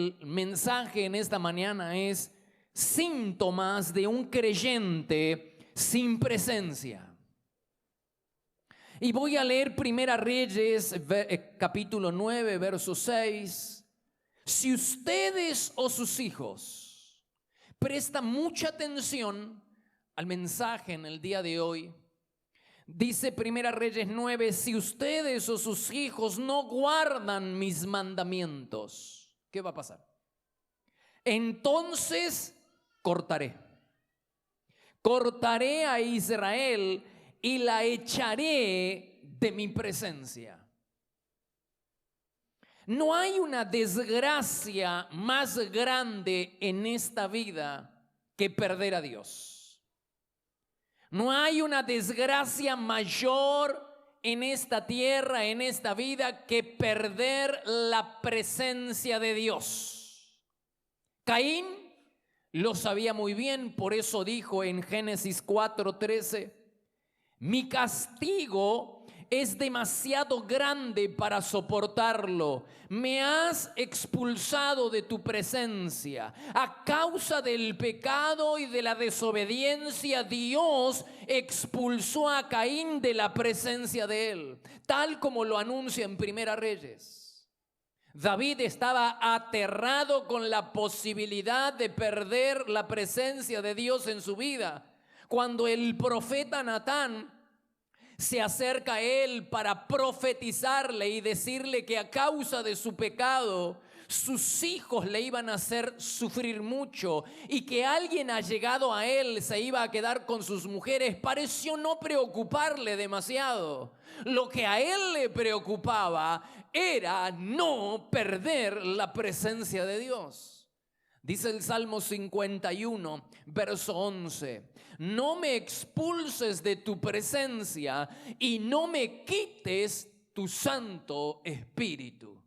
el mensaje en esta mañana es síntomas de un creyente sin presencia. Y voy a leer Primera Reyes, capítulo 9, verso 6. Si ustedes o sus hijos prestan mucha atención al mensaje en el día de hoy, dice Primera Reyes 9, si ustedes o sus hijos no guardan mis mandamientos, ¿qué va a pasar? Entonces cortaré a Israel y la echaré de mi presencia. No hay una desgracia más grande en esta vida que perder a Dios. No hay una desgracia mayor en esta tierra, en esta vida, que perder la presencia de Dios. Caín lo sabía muy bien, por eso dijo en Génesis 4:13, mi castigo es demasiado grande para soportarlo. Me has expulsado de tu presencia. A causa del pecado y de la desobediencia, Dios expulsó a Caín de la presencia de él, tal como lo anuncia en Primera Reyes. David estaba aterrado con la posibilidad de perder la presencia de Dios en su vida, cuando el profeta Natán se acerca a él para profetizarle y decirle que a causa de su pecado sus hijos le iban a hacer sufrir mucho y que alguien allegado a él se iba a quedar con sus mujeres, pareció no preocuparle demasiado. Lo que a él le preocupaba era no perder la presencia de Dios. Dice el Salmo 51, verso 11, no me expulses de tu presencia y no me quites tu Santo Espíritu.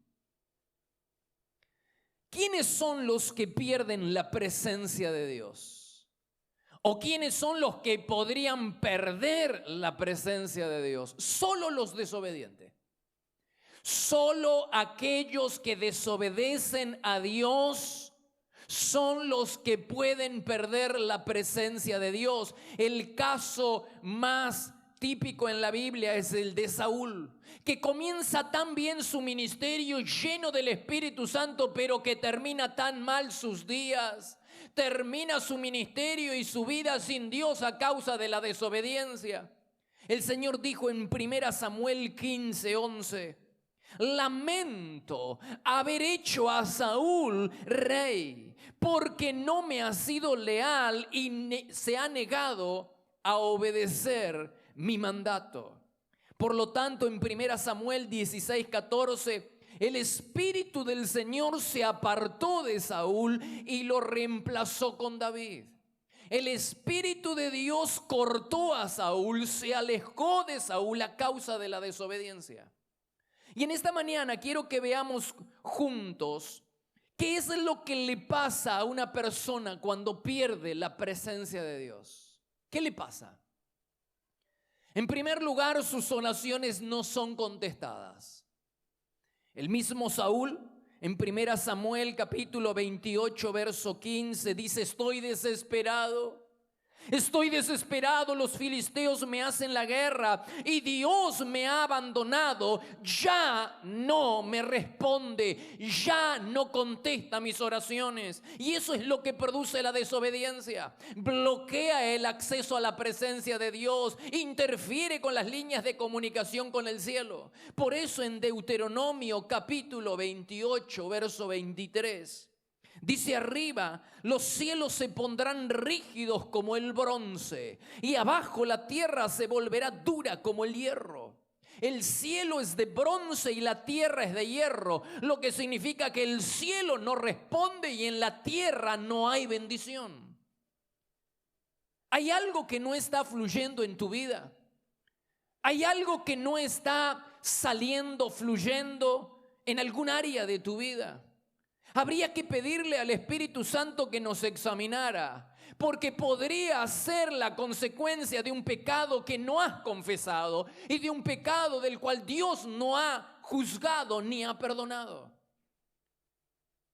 ¿Quiénes son los que pierden la presencia de Dios? ¿O quiénes son los que podrían perder la presencia de Dios? Solo los desobedientes. Solo aquellos que desobedecen a Dios son los que pueden perder la presencia de Dios. El caso más típico en la Biblia es el de Saúl, que comienza tan bien su ministerio lleno del Espíritu Santo, pero que termina tan mal sus días. Termina su ministerio y su vida sin Dios a causa de la desobediencia. El Señor dijo en 1 Samuel 15:11, lamento haber hecho a Saúl rey, porque no me ha sido leal y se ha negado a obedecer mi mandato. Por lo tanto, en 1 Samuel 16:14, el Espíritu del Señor se apartó de Saúl y lo reemplazó con David. El Espíritu de Dios cortó a Saúl, se alejó de Saúl a causa de la desobediencia. Y en esta mañana quiero que veamos juntos qué es lo que le pasa a una persona cuando pierde la presencia de Dios. ¿Qué le pasa? En primer lugar, sus oraciones no son contestadas. El mismo Saúl, en 1 Samuel capítulo 28, verso 15, dice, estoy desesperado, los filisteos me hacen la guerra y Dios me ha abandonado, ya no me responde, ya no contesta mis oraciones. Y eso es lo que produce la desobediencia. Bloquea el acceso a la presencia de Dios, interfiere con las líneas de comunicación con el cielo. Por eso en Deuteronomio capítulo 28, verso 23, dice arriba, los cielos se pondrán rígidos como el bronce y abajo la tierra se volverá dura como el hierro. El cielo es de bronce y la tierra es de hierro, lo que significa que el cielo no responde y en la tierra no hay bendición. Hay algo que no está fluyendo en tu vida. Hay algo que no está saliendo, fluyendo en algún área de tu vida. Habría que pedirle al Espíritu Santo que nos examinara, porque podría ser la consecuencia de un pecado que no has confesado y de un pecado del cual Dios no ha juzgado ni ha perdonado.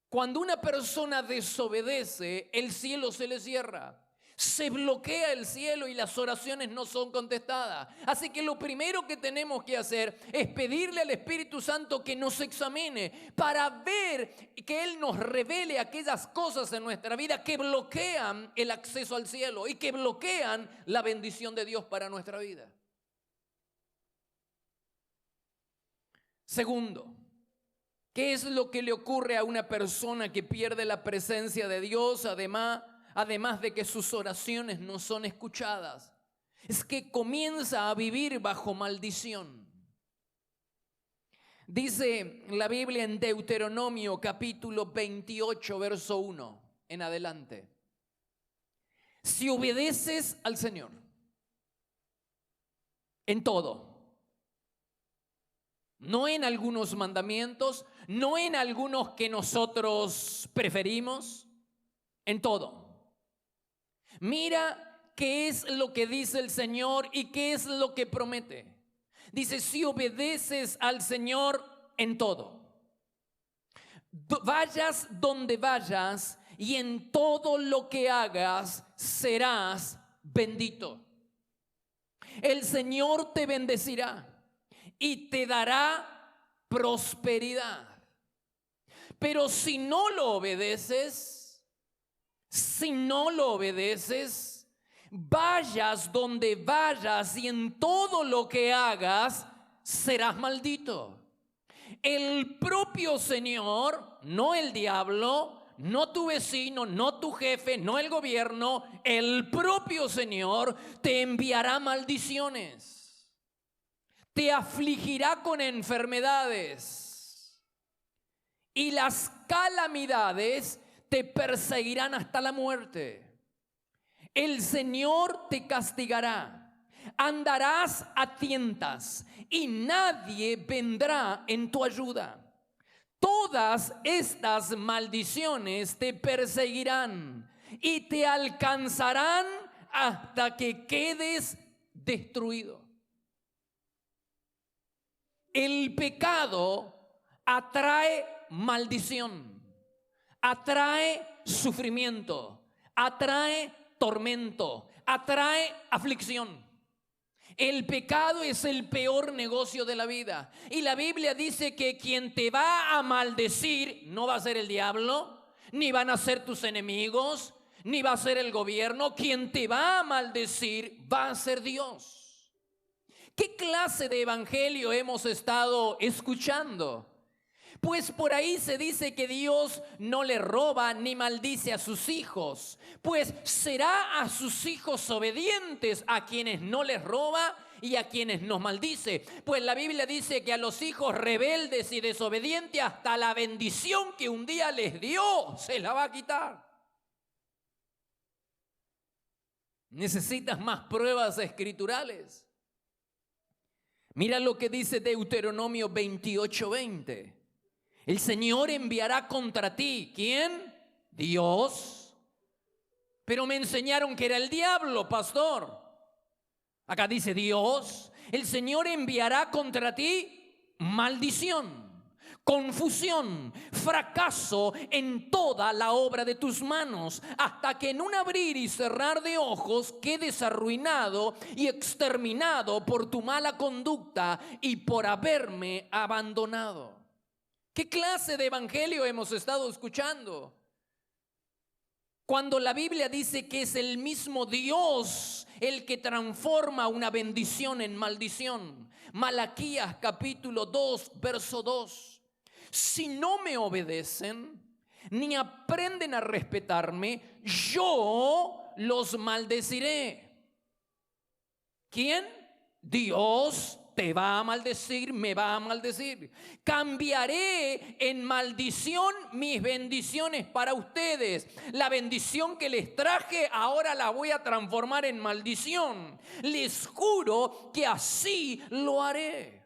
Cuando una persona desobedece, el cielo se le cierra. Se bloquea el cielo y las oraciones no son contestadas. Así que lo primero que tenemos que hacer es pedirle al Espíritu Santo que nos examine para ver que Él nos revele aquellas cosas en nuestra vida que bloquean el acceso al cielo y que bloquean la bendición de Dios para nuestra vida. Segundo, ¿qué es lo que le ocurre a una persona que pierde la presencia de Dios, además de que sus oraciones no son escuchadas? Es que comienza a vivir bajo maldición. Dice la Biblia en Deuteronomio capítulo 28, verso 1 en adelante: si obedeces al Señor en todo, no en algunos mandamientos, no en algunos que nosotros preferimos, en todo. Mira qué es lo que dice el Señor y qué es lo que promete. Dice, si obedeces al Señor en todo, vayas donde vayas y en todo lo que hagas serás bendito. El Señor te bendecirá y te dará prosperidad. Pero si no lo obedeces, vayas donde vayas y en todo lo que hagas serás maldito. El propio Señor, no el diablo, no tu vecino, no tu jefe, no el gobierno, el propio Señor te enviará maldiciones. Te afligirá con enfermedades y las calamidades te perseguirán hasta la muerte. El Señor te castigará, andarás a tientas y nadie vendrá en tu ayuda. Todas estas maldiciones te perseguirán y te alcanzarán hasta que quedes destruido. El pecado atrae maldición, atrae sufrimiento, atrae tormento, atrae aflicción. El pecado es el peor negocio de la vida. Y la Biblia dice que quien te va a maldecir no va a ser el diablo, ni van a ser tus enemigos, ni va a ser el gobierno. Quien te va a maldecir va a ser Dios. ¿Qué clase de evangelio hemos estado escuchando? Pues por ahí se dice que Dios no le roba ni maldice a sus hijos. Pues será a sus hijos obedientes a quienes no les roba y a quienes nos maldice. Pues la Biblia dice que a los hijos rebeldes y desobedientes hasta la bendición que un día les dio se la va a quitar. ¿Necesitas más pruebas escriturales? Mira lo que dice Deuteronomio 28:20. El Señor enviará contra ti, ¿quién? Dios. Pero me enseñaron que era el diablo, pastor. Acá dice Dios. El Señor enviará contra ti maldición, confusión, fracaso en toda la obra de tus manos, hasta que en un abrir y cerrar de ojos quedes arruinado y exterminado por tu mala conducta y por haberme abandonado. ¿Qué clase de evangelio hemos estado escuchando? Cuando la Biblia dice que es el mismo Dios el que transforma una bendición en maldición. Malaquías capítulo 2, verso 2. Si no me obedecen, ni aprenden a respetarme, yo los maldeciré. ¿Quién? Dios te va a maldecir, me va a maldecir. Cambiaré en maldición mis bendiciones para ustedes. La bendición que les traje ahora la voy a transformar en maldición. Les juro que así lo haré.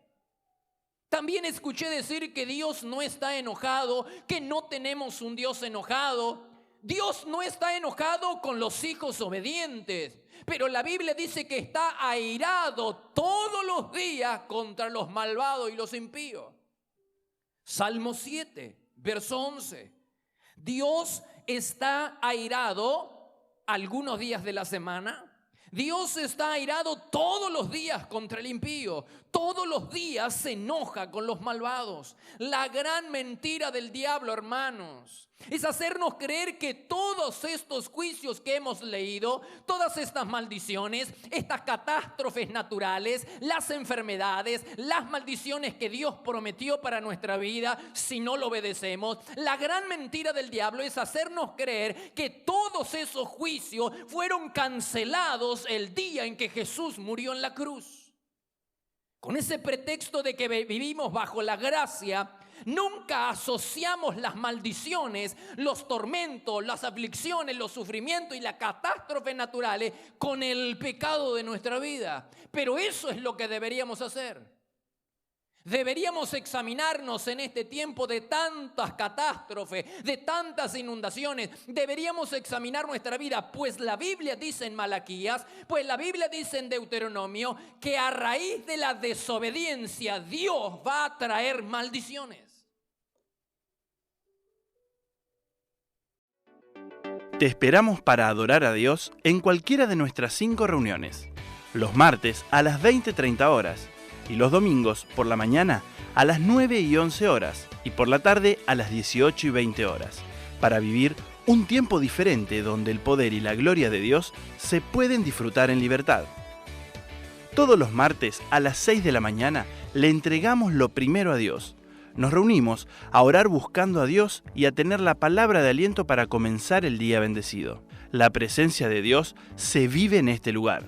También escuché decir que Dios no está enojado, que no tenemos un Dios enojado. Dios no está enojado con los hijos obedientes, pero la Biblia dice que está airado todos los días contra los malvados y los impíos. Salmo 7, verso 11. Dios está airado algunos días de la semana. Dios está airado todos los días contra el impío. Todos los días se enoja con los malvados. La gran mentira del diablo, hermanos, es hacernos creer que todos estos juicios que hemos leído, todas estas maldiciones, estas catástrofes naturales, las enfermedades, las maldiciones que Dios prometió para nuestra vida si no lo obedecemos, la gran mentira del diablo es hacernos creer que todos esos juicios fueron cancelados el día en que Jesús murió en la cruz. Con ese pretexto de que vivimos bajo la gracia, nunca asociamos las maldiciones, los tormentos, las aflicciones, los sufrimientos y las catástrofes naturales con el pecado de nuestra vida. Pero eso es lo que deberíamos hacer. Deberíamos examinarnos en este tiempo de tantas catástrofes, de tantas inundaciones. Deberíamos examinar nuestra vida, pues la Biblia dice en Malaquías, pues la Biblia dice en Deuteronomio, que a raíz de la desobediencia Dios va a traer maldiciones. Te esperamos para adorar a Dios en cualquiera de nuestras 5 reuniones. Los martes a las 20:30 horas. Y los domingos por la mañana a las 9 y 11 horas y por la tarde a las 18 y 20 horas, para vivir un tiempo diferente donde el poder y la gloria de Dios se pueden disfrutar en libertad. Todos los martes a las 6 de la mañana le entregamos lo primero a Dios. Nos reunimos a orar buscando a Dios y a tener la palabra de aliento para comenzar el día bendecido. La presencia de Dios se vive en este lugar.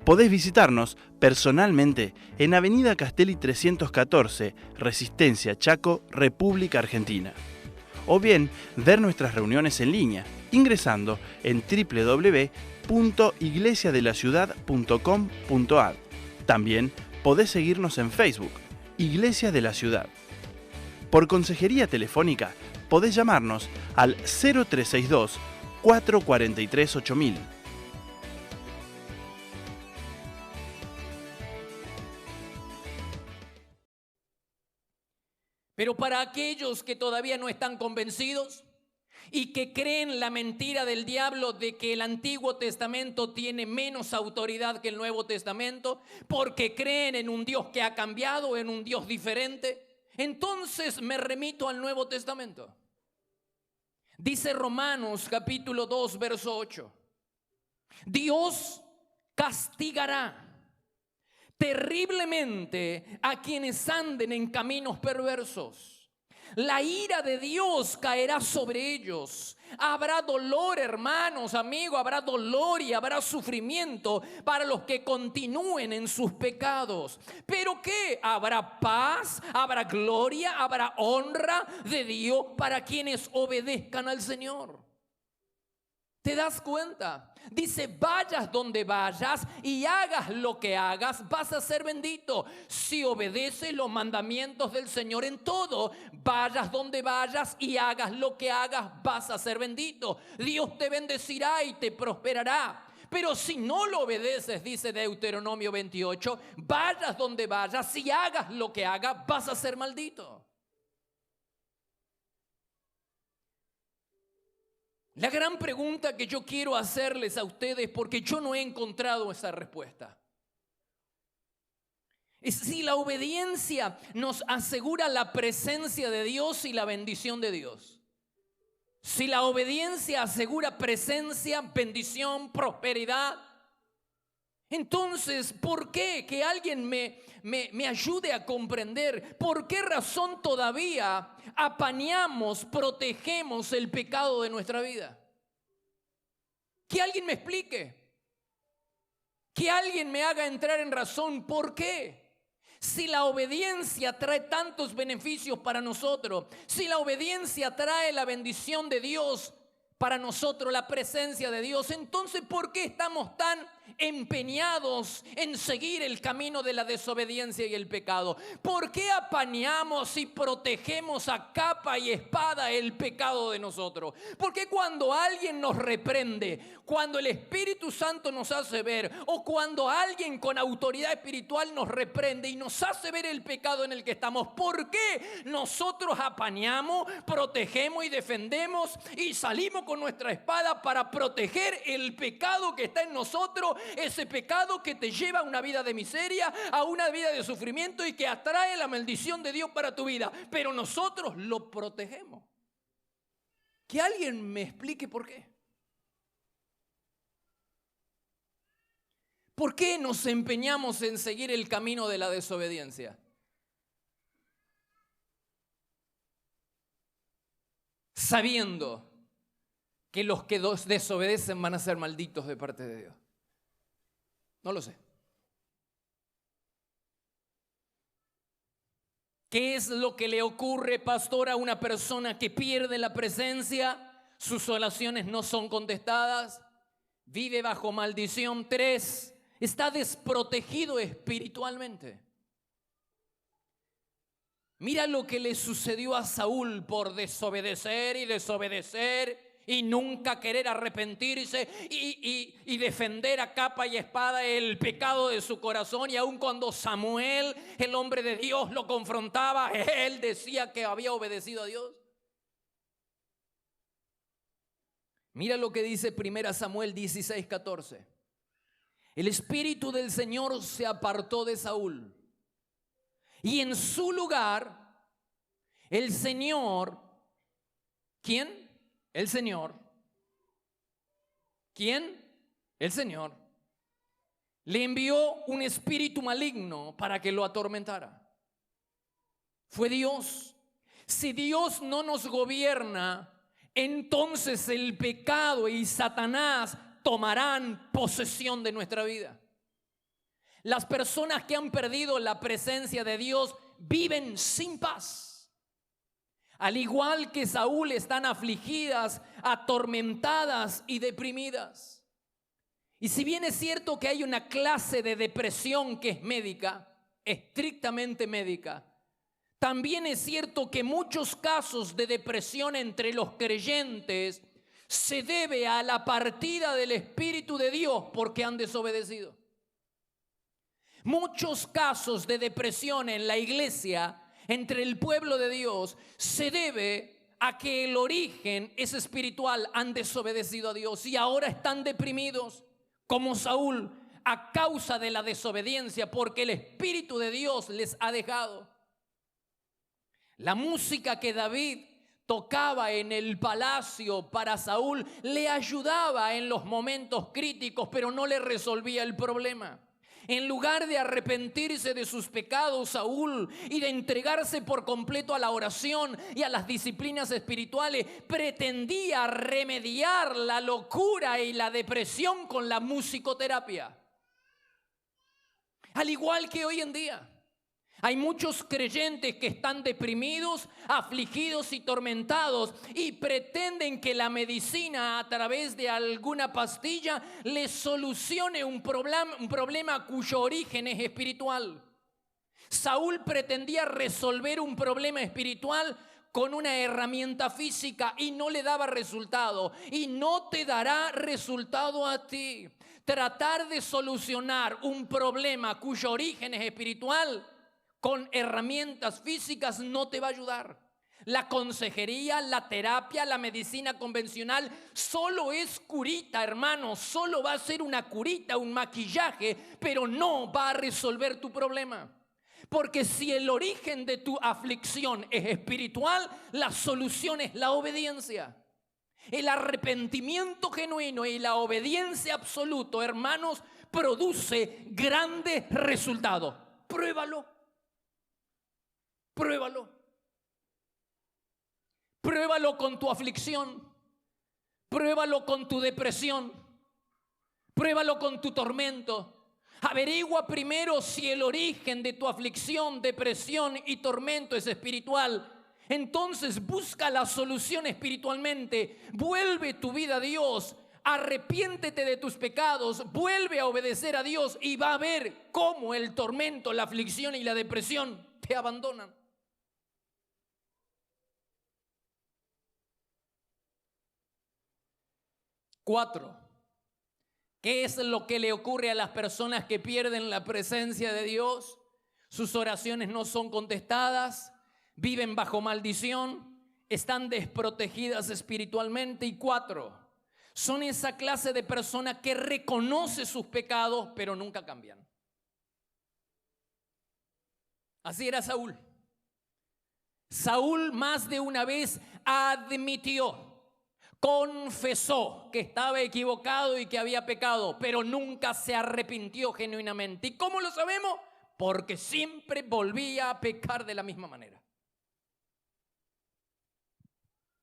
Podés visitarnos personalmente en Avenida Castelli 314, Resistencia, Chaco, República Argentina. O bien ver nuestras reuniones en línea, ingresando en www.iglesiadelaciudad.com.ar. También podés seguirnos en Facebook, Iglesia de la Ciudad. Por consejería telefónica, podés llamarnos al 0362 443 8000. Pero para aquellos que todavía no están convencidos y que creen la mentira del diablo de que el Antiguo Testamento tiene menos autoridad que el Nuevo Testamento, porque creen en un Dios que ha cambiado, en un Dios diferente, entonces me remito al Nuevo Testamento. Dice Romanos capítulo 2, verso 8. Dios castigará terriblemente a quienes anden en caminos perversos. La ira de Dios caerá sobre ellos. Habrá dolor, hermanos, amigos, habrá dolor y habrá sufrimiento para los que continúen en sus pecados. ¿Pero qué? Habrá paz, habrá gloria, habrá honra de Dios para quienes obedezcan al Señor. ¿Te das cuenta? Dice, vayas donde vayas y hagas lo que hagas, vas a ser bendito. Si obedeces los mandamientos del Señor en todo, vayas donde vayas y hagas lo que hagas, vas a ser bendito. Dios te bendecirá y te prosperará. Pero si no lo obedeces, dice Deuteronomio 28, vayas donde vayas y hagas lo que hagas, vas a ser maldito. La gran pregunta que yo quiero hacerles a ustedes, porque yo no he encontrado esa respuesta, es si la obediencia nos asegura la presencia de Dios y la bendición de Dios. Si la obediencia asegura presencia, bendición, prosperidad, entonces, ¿por qué? Que alguien me ayude a comprender por qué razón todavía apañamos, protegemos el pecado de nuestra vida. Que alguien me explique. Que alguien me haga entrar en razón. ¿Por qué? Si la obediencia trae tantos beneficios para nosotros, si la obediencia trae la bendición de Dios para nosotros, la presencia de Dios, entonces ¿por qué estamos tan empeñados en seguir el camino de la desobediencia y el pecado? ¿Por qué apañamos y protegemos a capa y espada el pecado de nosotros? Porque cuando alguien nos reprende, cuando el Espíritu Santo nos hace ver, o cuando alguien con autoridad espiritual nos reprende y nos hace ver el pecado en el que estamos, ¿por qué nosotros apañamos, protegemos y defendemos y salimos con nuestra espada para proteger el pecado que está en nosotros? Ese pecado que te lleva a una vida de miseria, a una vida de sufrimiento y que atrae la maldición de Dios para tu vida. Pero nosotros lo protegemos. Que alguien me explique por qué. ¿Por qué nos empeñamos en seguir el camino de la desobediencia? Sabiendo que los que desobedecen van a ser malditos de parte de Dios. No lo sé. ¿Qué es lo que le ocurre, pastor, a una persona que pierde la presencia? Sus oraciones no son contestadas, vive bajo maldición. 3, está desprotegido espiritualmente. Mira lo que le sucedió a Saúl por desobedecer y nunca querer arrepentirse y defender a capa y espada el pecado de su corazón. Y aun cuando Samuel, el hombre de Dios, lo confrontaba, él decía que había obedecido a Dios. Mira lo que dice 1 Samuel 16:14. El Espíritu del Señor se apartó de Saúl, y en su lugar el Señor, ¿quién? El Señor. ¿Quién? El Señor. Le envió un espíritu maligno para que lo atormentara. Fue Dios. Si Dios no nos gobierna, entonces el pecado y Satanás tomarán posesión de nuestra vida. Las personas que han perdido la presencia de Dios viven sin paz. Al igual que Saúl, están afligidas, atormentadas y deprimidas. Y si bien es cierto que hay una clase de depresión que es médica, estrictamente médica, también es cierto que muchos casos de depresión entre los creyentes se debe a la partida del Espíritu de Dios porque han desobedecido. Muchos casos de depresión en la iglesia, entre el pueblo de Dios, se debe a que el origen es espiritual. Han desobedecido a Dios y ahora están deprimidos como Saúl a causa de la desobediencia, porque el Espíritu de Dios les ha dejado. La música que David tocaba en el palacio para Saúl le ayudaba en los momentos críticos, pero no le resolvía el problema. En lugar de arrepentirse de sus pecados, Saúl, y de entregarse por completo a la oración y a las disciplinas espirituales, pretendía remediar la locura y la depresión con la musicoterapia. Al igual que hoy en día, hay muchos creyentes que están deprimidos, afligidos y tormentados y pretenden que la medicina a través de alguna pastilla les solucione un problema cuyo origen es espiritual. Saúl pretendía resolver un problema espiritual con una herramienta física y no le daba resultado, y no te dará resultado a ti. Tratar de solucionar un problema cuyo origen es espiritual con herramientas físicas no te va a ayudar. La consejería, la terapia, la medicina convencional solo es curita, hermano. Solo va a ser una curita, un maquillaje, pero no va a resolver tu problema. Porque si el origen de tu aflicción es espiritual, la solución es la obediencia. El arrepentimiento genuino y la obediencia absoluta, hermanos, produce grandes resultados. Pruébalo. Pruébalo. Pruébalo con tu aflicción. Pruébalo con tu depresión. Pruébalo con tu tormento. Averigua primero si el origen de tu aflicción, depresión y tormento es espiritual. Entonces busca la solución espiritualmente. Vuelve tu vida a Dios. arrepiéntete de tus pecados, vuelve a obedecer a Dios y va a ver cómo el tormento, la aflicción y la depresión te abandonan. Cuatro, ¿qué es lo que le ocurre a las personas que pierden la presencia de Dios? Sus oraciones no son contestadas, viven bajo maldición, están desprotegidas espiritualmente. Y cuatro, son esa clase de persona que reconoce sus pecados pero nunca cambian. Así era Saúl. Saúl más de una vez admitió, confesó que estaba equivocado y que había pecado, pero nunca se arrepintió genuinamente. ¿Y cómo lo sabemos? Porque siempre volvía a pecar de la misma manera.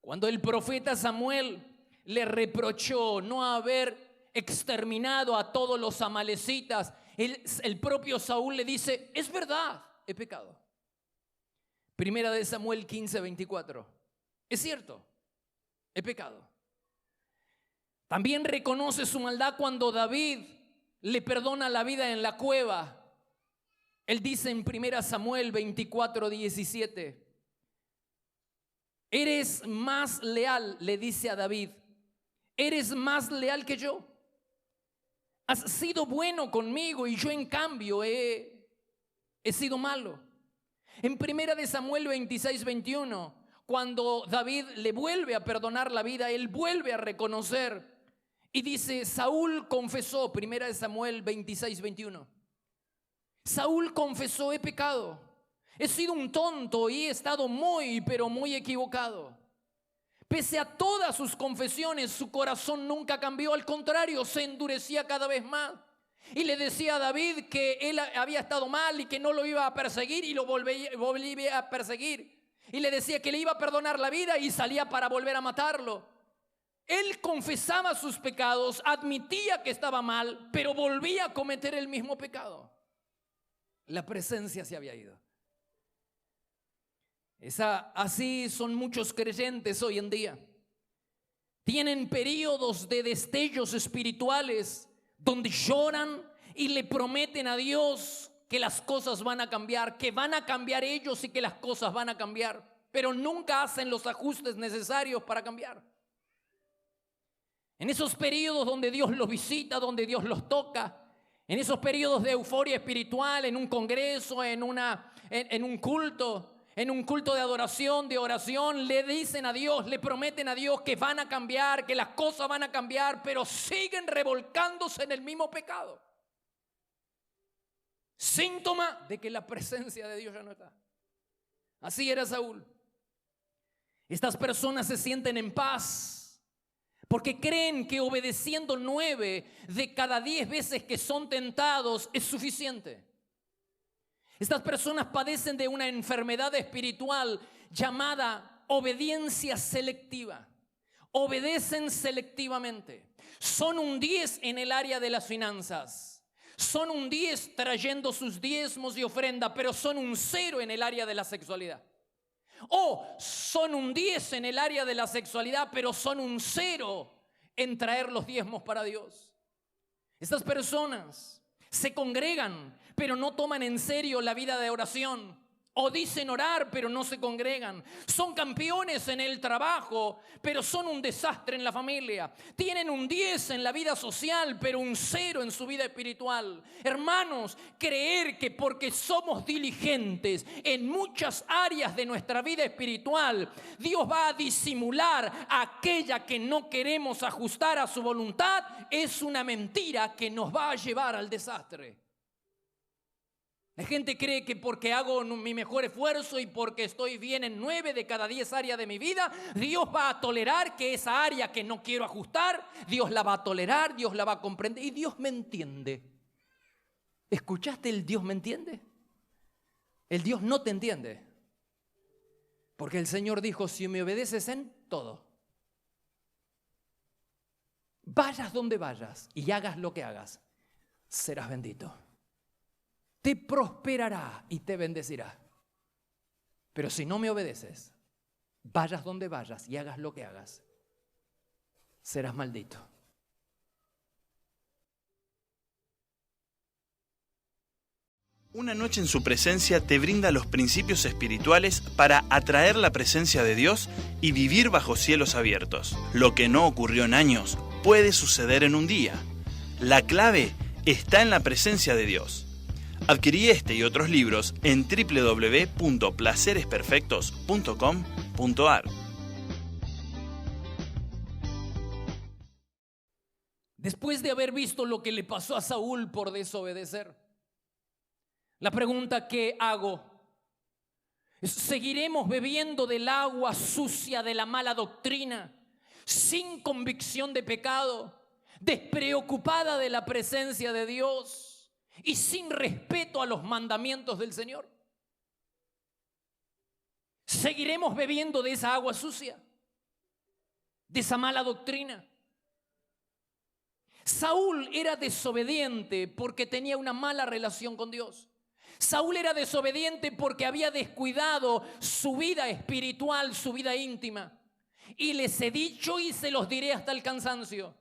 Cuando el profeta Samuel le reprochó no haber exterminado a todos los amalecitas, el propio Saúl le dice: es verdad, he pecado. Primera de Samuel 15:24. Es cierto, he pecado. También reconoce su maldad cuando David le perdona la vida en la cueva. Él dice en 1 Samuel 24:17: eres más leal, le dice a David, eres más leal que yo. Has sido bueno conmigo y yo en cambio he sido malo. En 1 Samuel 26:21, cuando David le vuelve a perdonar la vida, él vuelve a reconocer y dice: Saúl confesó, 1 Samuel 26:21. Saúl confesó: he pecado, he sido un tonto y he estado muy, pero muy equivocado. Pese a todas sus confesiones, su corazón nunca cambió, al contrario, se endurecía cada vez más. Y le decía a David que él había estado mal y que no lo iba a perseguir, y lo volvía a perseguir. Y le decía que le iba a perdonar la vida y salía para volver a matarlo. Él confesaba sus pecados, admitía que estaba mal, pero volvía a cometer el mismo pecado. La presencia se había ido. Así son muchos creyentes hoy en día. Tienen periodos de destellos espirituales donde lloran y le prometen a Dios que las cosas van a cambiar, que van a cambiar ellos y que las cosas van a cambiar, pero nunca hacen los ajustes necesarios para cambiar. En esos periodos donde Dios los visita, donde Dios los toca, en esos periodos de euforia espiritual, en un congreso, en un culto de adoración, de oración, le dicen a Dios, le prometen a Dios que van a cambiar, que las cosas van a cambiar, pero siguen revolcándose en el mismo pecado. Síntoma de que la presencia de Dios ya no está. Así era Saúl. Estas personas se sienten en paz porque creen que obedeciendo 9 de cada 10 veces que son tentados es suficiente. Estas personas padecen de una enfermedad espiritual llamada obediencia selectiva. Obedecen selectivamente. Son un 10 en el área de las finanzas. Son un 10 trayendo sus diezmos y ofrenda, pero son un 0 en el área de la sexualidad. O son un 10 en el área de la sexualidad, pero son un 0 en traer los diezmos para Dios. Estas personas se congregan, pero no toman en serio la vida de oración. O dicen orar, pero no se congregan. Son campeones en el trabajo, pero son un desastre en la familia. Tienen un 10 en la vida social, pero un 0 en su vida espiritual. Hermanos, creer que porque somos diligentes en muchas áreas de nuestra vida espiritual, Dios va a disimular aquella que no queremos ajustar a su voluntad, es una mentira que nos va a llevar al desastre. La gente cree que porque hago mi mejor esfuerzo y porque estoy bien en 9 de cada 10 áreas de mi vida, Dios va a tolerar que esa área que no quiero ajustar, Dios la va a tolerar, Dios la va a comprender y Dios me entiende. ¿Escuchaste el Dios me entiende? El Dios no te entiende. Porque el Señor dijo: si me obedeces en todo, vayas donde vayas y hagas lo que hagas, serás bendito. Te prosperará y te bendecirá. Pero si no me obedeces, vayas donde vayas y hagas lo que hagas, serás maldito. Una noche en su presencia te brinda los principios espirituales para atraer la presencia de Dios y vivir bajo cielos abiertos. Lo que no ocurrió en años puede suceder en un día. La clave está en la presencia de Dios. Adquirí este y otros libros en www.placeresperfectos.com.ar. Después de haber visto lo que le pasó a Saúl por desobedecer, la pregunta que hago es: ¿seguiremos bebiendo del agua sucia de la mala doctrina, sin convicción de pecado, despreocupada de la presencia de Dios y sin respeto a los mandamientos del Señor? ¿Seguiremos bebiendo de esa agua sucia, de esa mala doctrina? Saúl era desobediente porque tenía una mala relación con Dios. Saúl era desobediente porque había descuidado su vida espiritual, su vida íntima. Y les he dicho y se los diré hasta el cansancio,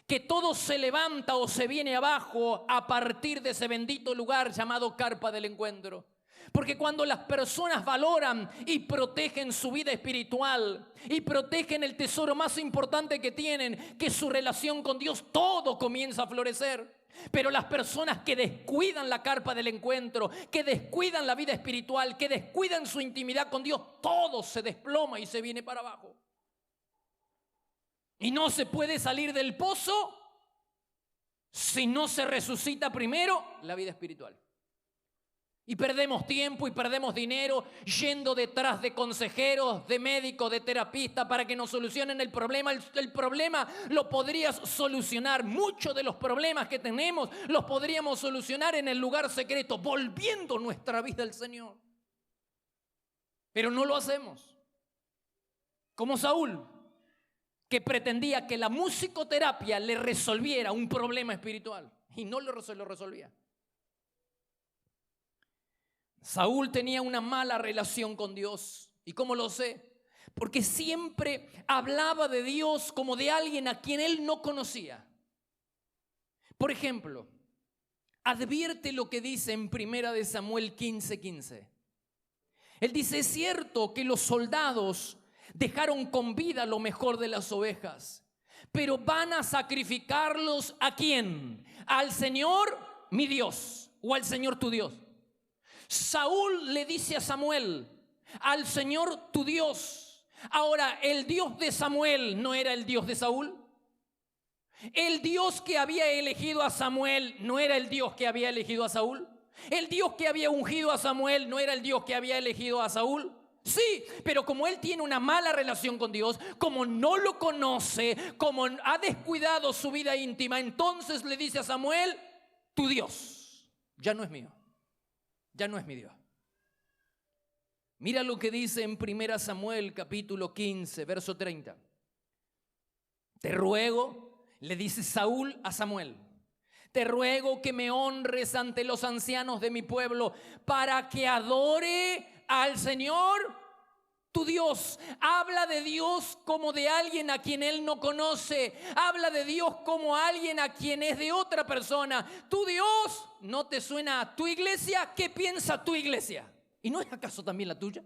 que todo se levanta o se viene abajo a partir de ese bendito lugar llamado carpa del encuentro. Porque cuando las personas valoran y protegen su vida espiritual y protegen el tesoro más importante que tienen, que es su relación con Dios, todo comienza a florecer. Pero las personas que descuidan la carpa del encuentro, que descuidan la vida espiritual, que descuidan su intimidad con Dios, todo se desploma y se viene para abajo. Y no se puede salir del pozo si no se resucita primero la vida espiritual. Y perdemos tiempo y perdemos dinero yendo detrás de consejeros, de médicos, de terapistas para que nos solucionen el problema. El problema lo podrías solucionar. Muchos de los problemas que tenemos los podríamos solucionar en el lugar secreto, volviendo nuestra vida al Señor. Pero no lo hacemos. Como Saúl, que pretendía que la musicoterapia le resolviera un problema espiritual y no lo resolvía. Saúl tenía una mala relación con Dios. ¿Y cómo lo sé? Porque siempre hablaba de Dios como de alguien a quien él no conocía. Por ejemplo, advierte lo que dice en 1 Samuel 15:15. Él dice: es cierto que los soldados dejaron con vida lo mejor de las ovejas, pero van a sacrificarlos ¿a quién? Al Señor mi Dios, o al Señor tu Dios. Saúl le dice a Samuel: al Señor tu Dios. Ahora, el Dios de Samuel no era el Dios de Saúl. El Dios que había elegido a Samuel no era el Dios que había elegido a Saúl. El Dios que había ungido a Samuel no era el Dios que había elegido a Saúl. Sí, pero como él tiene una mala relación con Dios, como no lo conoce, como ha descuidado su vida íntima, entonces le dice a Samuel: tu Dios ya no es mío. Ya no es mi Dios. Mira lo que dice en 1 Samuel capítulo 15, verso 30. Te ruego, le dice Saúl a Samuel, te ruego que me honres ante los ancianos de mi pueblo para que adore al Señor tu Dios. Habla de Dios como de alguien a quien él no conoce. Habla de Dios como alguien a quien es de otra persona. Tu Dios, ¿no te suena a tu iglesia? ¿Qué piensa tu iglesia? ¿Y no es acaso también la tuya?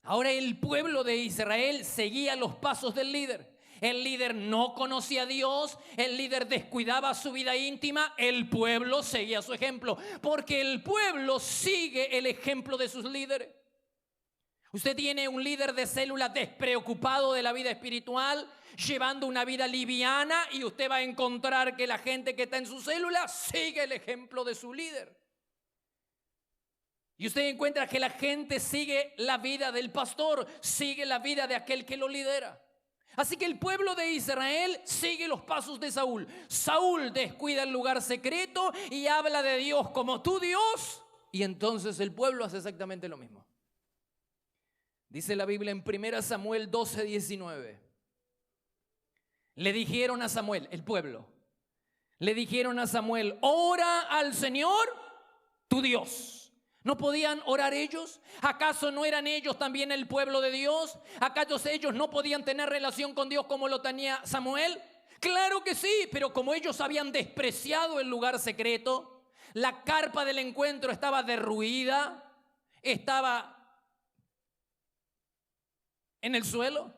Ahora el pueblo de Israel seguía los pasos del líder. El líder no conocía a Dios, el líder descuidaba su vida íntima, el pueblo seguía su ejemplo, porque el pueblo sigue el ejemplo de sus líderes. Usted tiene un líder de célula despreocupado de la vida espiritual, llevando una vida liviana, y usted va a encontrar que la gente que está en su célula sigue el ejemplo de su líder. Y usted encuentra que la gente sigue la vida del pastor, sigue la vida de aquel que lo lidera. Así que el pueblo de Israel sigue los pasos de Saúl. Saúl descuida el lugar secreto y habla de Dios como tu Dios, y entonces el pueblo hace exactamente lo mismo. Dice la Biblia en 1 Samuel 12:19. Le dijeron a Samuel, el pueblo, le dijeron a Samuel: ora al Señor tu Dios. ¿No podían orar ellos? ¿Acaso no eran ellos también el pueblo de Dios? ¿Acaso ellos no podían tener relación con Dios como lo tenía Samuel? Claro que sí, pero como ellos habían despreciado el lugar secreto, la carpa del encuentro estaba derruida, estaba en el suelo,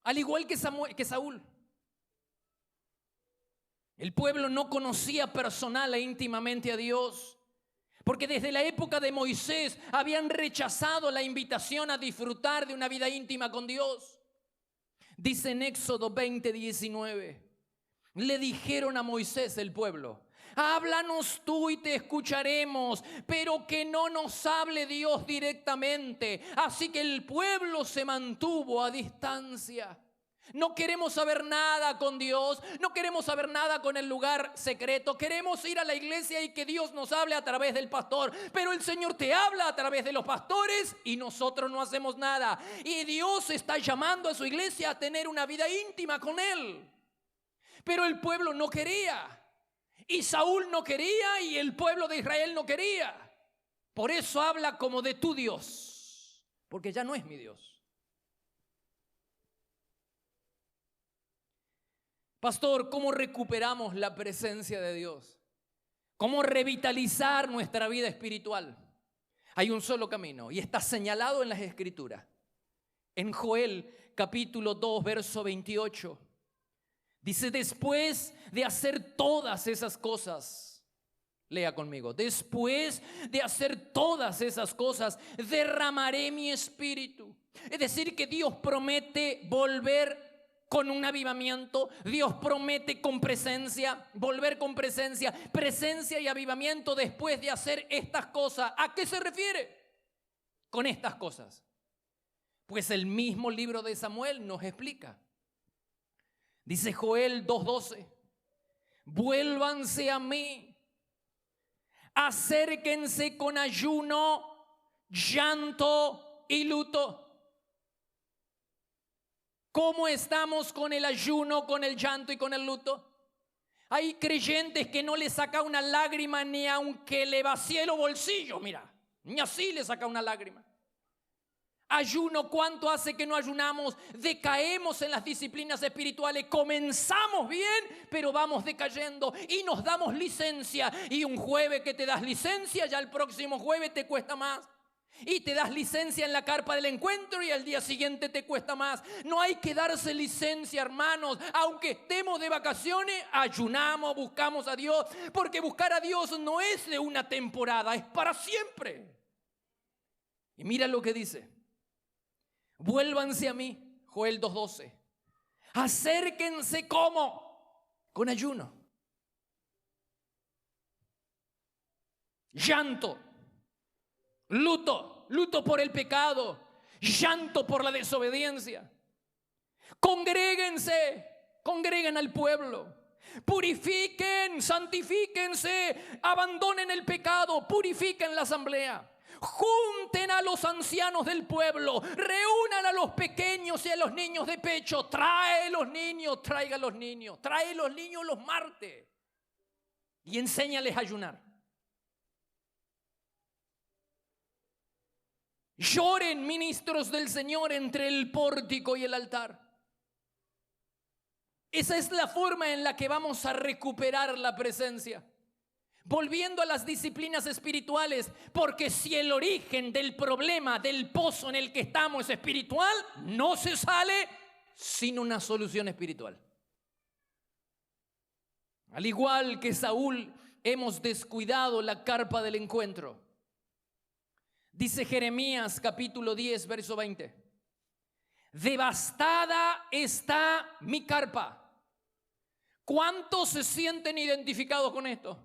al igual que Saúl. El pueblo no conocía personal e íntimamente a Dios, porque desde la época de Moisés habían rechazado la invitación a disfrutar de una vida íntima con Dios. Dice en Éxodo 20:19, le dijeron a Moisés el pueblo: háblanos tú y te escucharemos, pero que no nos hable Dios directamente. Así que el pueblo se mantuvo a distancia. No queremos saber nada con Dios, no queremos saber nada con el lugar secreto. Queremos ir a la iglesia y que Dios nos hable a través del pastor, pero el Señor te habla a través de los pastores y nosotros no hacemos nada. Y Dios está llamando a su iglesia a tener una vida íntima con Él. Pero el pueblo no quería, y Saúl no quería, y el pueblo de Israel no quería. Por eso habla como de tu Dios, porque ya no es mi Dios. Pastor, ¿cómo recuperamos la presencia de Dios? ¿Cómo revitalizar nuestra vida espiritual? Hay un solo camino y está señalado en las Escrituras. En Joel capítulo 2, verso 28, dice: después de hacer todas esas cosas, lea conmigo, después de hacer todas esas cosas, derramaré mi espíritu. Es decir, que Dios promete volver con un avivamiento. Dios promete con presencia, volver con presencia y avivamiento después de hacer estas cosas. ¿A qué se refiere con estas cosas? Pues el mismo libro de Samuel nos explica. Dice Joel 2:12: vuélvanse a mí, acérquense con ayuno, llanto y luto. ¿Cómo estamos con el ayuno, con el llanto y con el luto? Hay creyentes que no le saca una lágrima ni aunque le vacíe los bolsillos, mira, ni así le saca una lágrima. Ayuno, ¿cuánto hace que no ayunamos? Decaemos en las disciplinas espirituales. Comenzamos bien, pero vamos decayendo y nos damos licencia. Y un jueves que te das licencia, ya el próximo jueves te cuesta más. Y te das licencia en la carpa del encuentro y al día siguiente te cuesta más. No hay que darse licencia, hermanos. Aunque estemos de vacaciones, ayunamos, buscamos a Dios. Porque buscar a Dios no es de una temporada, es para siempre. Y mira lo que dice: vuélvanse a mí, Joel 2:12. Acérquense, ¿cómo? Con ayuno, llanto, luto por el pecado, llanto por la desobediencia. Congreguen al pueblo, purifiquen, santifíquense, abandonen el pecado, purifiquen la asamblea. Junten a los ancianos del pueblo, reúnan a los pequeños y a los niños de pecho. Traiga los niños los martes y enséñales a ayunar. Lloren, ministros del Señor, entre el pórtico y el altar. Esa es la forma en la que vamos a recuperar la presencia. Volviendo a las disciplinas espirituales, porque si el origen del problema, del pozo en el que estamos es espiritual, no se sale sin una solución espiritual. Al igual que Saúl, hemos descuidado la carpa del encuentro. Dice Jeremías capítulo 10, verso 20: devastada está mi carpa. ¿Cuántos se sienten identificados con esto?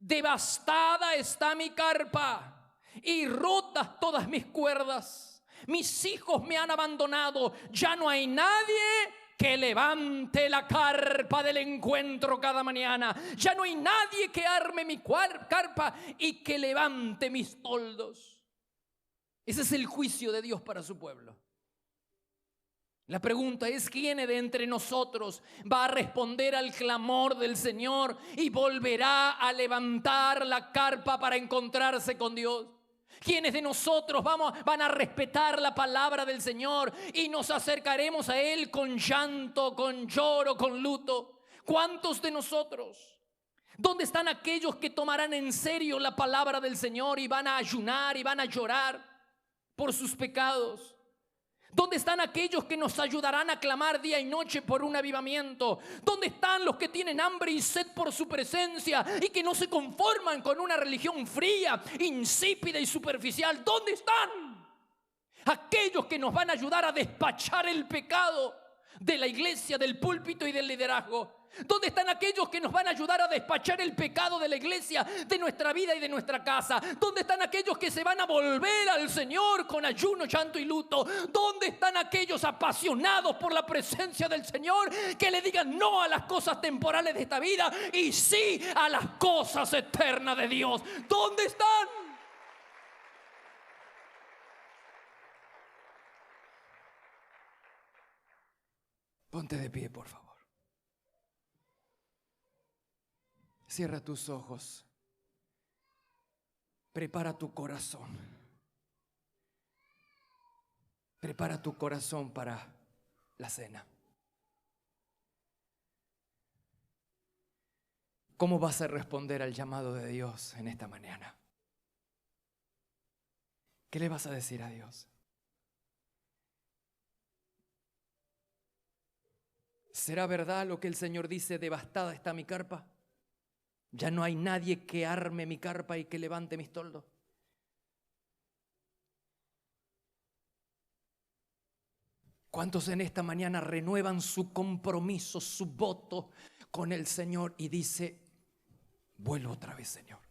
Devastada está mi carpa y rotas todas mis cuerdas. Mis hijos me han abandonado. Ya no hay nadie que levante la carpa del encuentro cada mañana. Ya no hay nadie que arme mi carpa y que levante mis toldos. Ese es el juicio de Dios para su pueblo. La pregunta es: ¿quién de entre nosotros va a responder al clamor del Señor y volverá a levantar la carpa para encontrarse con Dios? ¿Quiénes de nosotros van a respetar la palabra del Señor y nos acercaremos a Él con llanto, con lloro, con luto? ¿Cuántos de nosotros? ¿Dónde están aquellos que tomarán en serio la palabra del Señor y van a ayunar y van a llorar por sus pecados? ¿Dónde están aquellos que nos ayudarán a clamar día y noche por un avivamiento? ¿Dónde están los que tienen hambre y sed por su presencia y que no se conforman con una religión fría, insípida y superficial? ¿Dónde están aquellos que nos van a ayudar a despachar el pecado de la iglesia, del púlpito y del liderazgo? ¿Dónde están aquellos que nos van a ayudar a despachar el pecado de la iglesia, de nuestra vida y de nuestra casa? ¿Dónde están aquellos que se van a volver al Señor con ayuno, llanto y luto? ¿Dónde están aquellos apasionados por la presencia del Señor que le digan no a las cosas temporales de esta vida y sí a las cosas eternas de Dios? ¿Dónde están? Ponte de pie, por favor. Cierra tus ojos. Prepara tu corazón. Prepara tu corazón para la cena. ¿Cómo vas a responder al llamado de Dios en esta mañana? ¿Qué le vas a decir a Dios? ¿Será verdad lo que el Señor dice? Devastada está mi carpa. Ya no hay nadie que arme mi carpa y que levante mis toldos. ¿Cuántos en esta mañana renuevan su compromiso, su voto con el Señor y dice: vuelvo otra vez, Señor?